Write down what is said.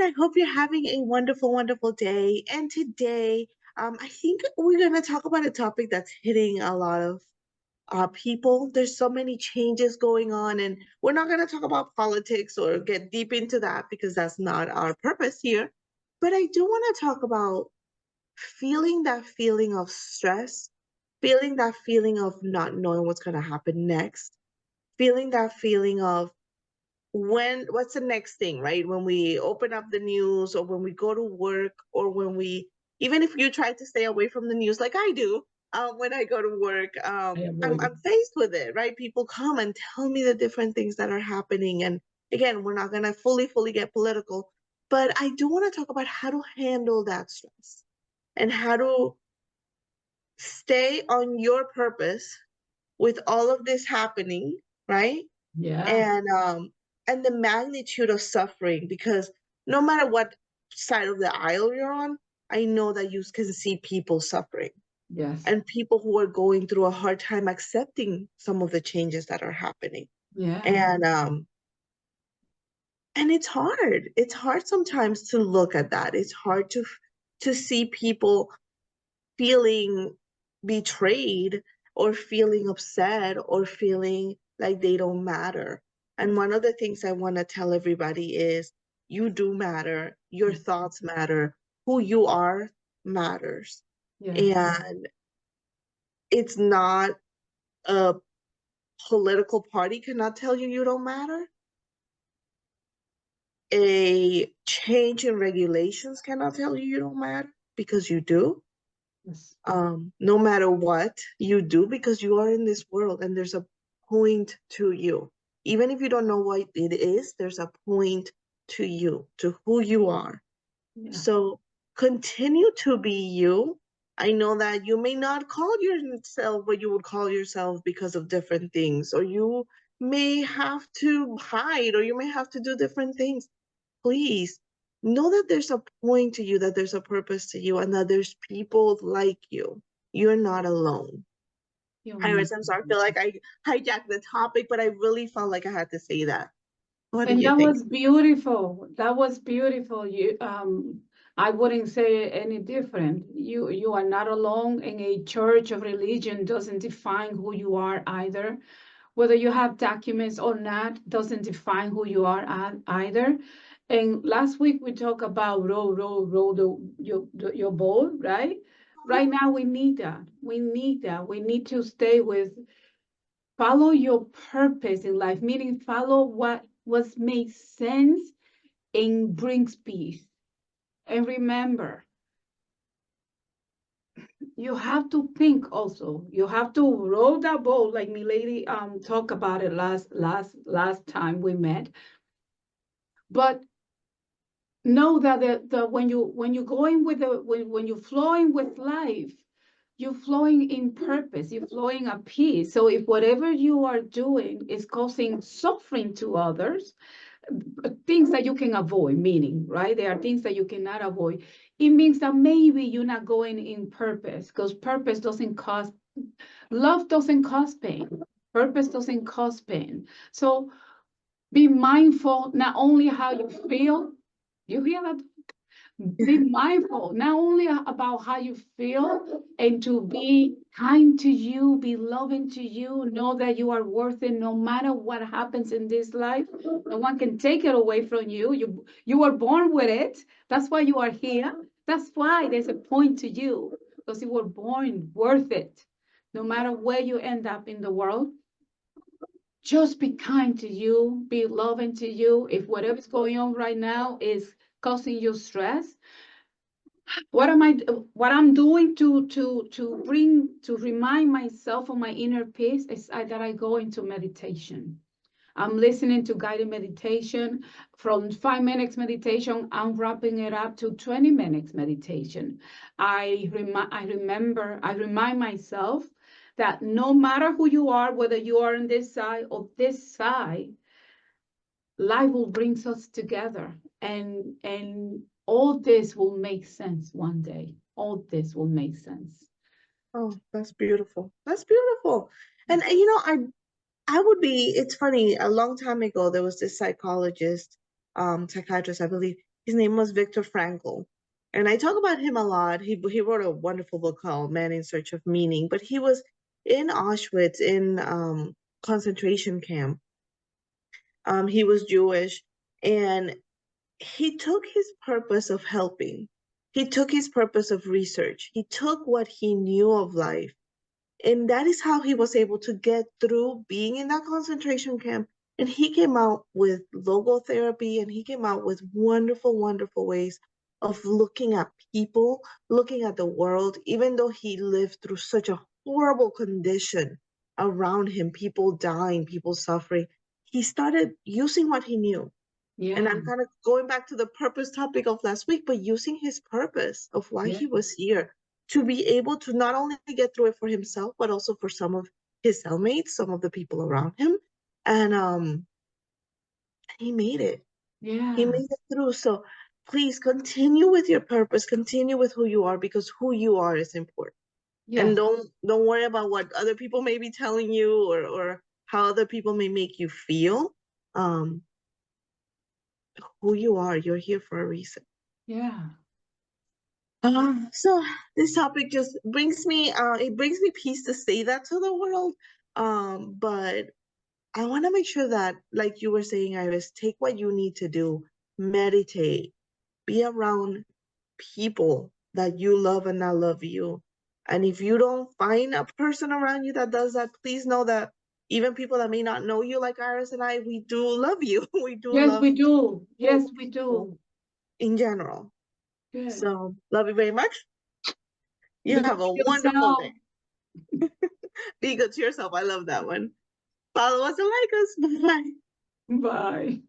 I hope you're having a wonderful, wonderful day. And today, I think we're going to talk about a topic that's hitting a lot of people. There's so many changes going on, and we're not going to talk about politics or get deep into that because that's not our purpose here. But I do want to talk about feeling that feeling of stress, feeling that feeling of not knowing what's going to happen next, feeling that feeling of what's the next thing, right? When we open up the news or when we go to work or when we, even if you try to stay away from the news like I do, when I go to work, I avoid it. I'm faced with it, right? People come and tell me the different things that are happening. And again, we're not going to fully get political, but I do want to talk about how to handle that stress and how to stay on your purpose with all of this happening, right? Yeah. And the magnitude of suffering, because no matter what side of the aisle you're on, I know that you can see people suffering Yes. and people who are going through a hard time accepting some of the changes that are happening. Yeah. And it's hard sometimes to look at that. It's hard to see people feeling betrayed or feeling upset or feeling like they don't matter. And one of the things I want to tell everybody is you do matter, your thoughts matter, who you are matters. Yes. And it's not a political party cannot tell you you don't matter. A change in regulations cannot tell you you don't matter because you do. Yes. No matter what you do, because you are in this world and there's a point to you. Even if you don't know what it is, there's a point to you, to who you are. Yeah. So continue to be you. I know that you may not call yourself what you would call yourself because of different things, or you may have to hide, or you may have to do different things. Please know that there's a point to you, that there's a purpose to you, and that there's people like you. You're not alone. You're Iris, I'm sorry, I feel like I hijacked the topic, but I really felt like I had to say that. What do And you that think? was beautiful. That was beautiful. I wouldn't say it any different. You are not alone, and a church of religion doesn't define who you are either. Whether you have documents or not doesn't define who you are either. And last week we talked about row your boat, right? Right now we need that. We need that. We need to stay with follow your purpose in life, meaning follow what makes sense and brings peace. And remember, you have to think also. You have to row that boat, like Mileidy talked about it last time we met. But know that the when you going with the when you're flowing with life, you're flowing in purpose, you're flowing at peace. So if whatever you are doing is causing suffering to others, things that you can avoid, meaning, right? There are things that you cannot avoid. It means that maybe you're not going in purpose, because purpose doesn't cause, love doesn't cause pain. Purpose doesn't cause pain. So be mindful not only how you feel, you hear that? Be mindful not only about how you feel and to be kind to you, be loving to you, know that you are worth it no matter what happens in this life. No one can take it away from you. You were born with it. That's why you are here. That's why there's a point to you, because you were born worth it. No matter where you end up in the world, just be kind to you, be loving to you. If whatever's going on right now is causing you stress, what am I what I'm doing to remind myself of my inner peace is that I go into meditation. I'm listening to guided meditation. From 5 minutes meditation, I'm wrapping it up to 20 minutes meditation. I remind myself that no matter who you are, whether you are on this side or this side, life will bring us together, and all this will make sense one day. All this will make sense. Oh, that's beautiful. That's beautiful. And I would be, it's funny, a long time ago there was this psychologist, psychiatrist, I believe. His name was Viktor Frankl. And I talk about him a lot. He wrote a wonderful book called Man in Search of Meaning, but he was in Auschwitz in concentration camp. He was Jewish, and he took his purpose of helping. He took his purpose of research. He took what he knew of life. And that is how he was able to get through being in that concentration camp. And he came out with logotherapy, and he came out with wonderful, wonderful ways of looking at people, looking at the world, even though he lived through such a horrible condition around him, people dying, people suffering. He started using what he knew. And Yeah. I'm kind of going back to the purpose topic of last week, but using his purpose of why Yeah. he was here to be able to not only get through it for himself, but also for some of his cellmates, some of the people around him. And he made it. He Yeah. made it through. So please continue with your purpose, continue with who you are, because who you are is important. And Yes. don't worry about what other people may be telling you, or how other people may make you feel. Um, who you are, you're here for a reason. Yeah. So this topic just brings me it brings me peace to say that to the world. But I want to make sure that, like you were saying, Iris, take what you need to do, meditate, be around people that you love and that love you. And if you don't find a person around you that does that, please know that even people that may not know you, like Iris and I, we do love you. We do Yes, love we do. Yes, all we people do. in general. Good. So love you very much. You Love have a wonderful yourself. day. Be good to yourself. I love that one. Follow us and like us. Bye. Bye.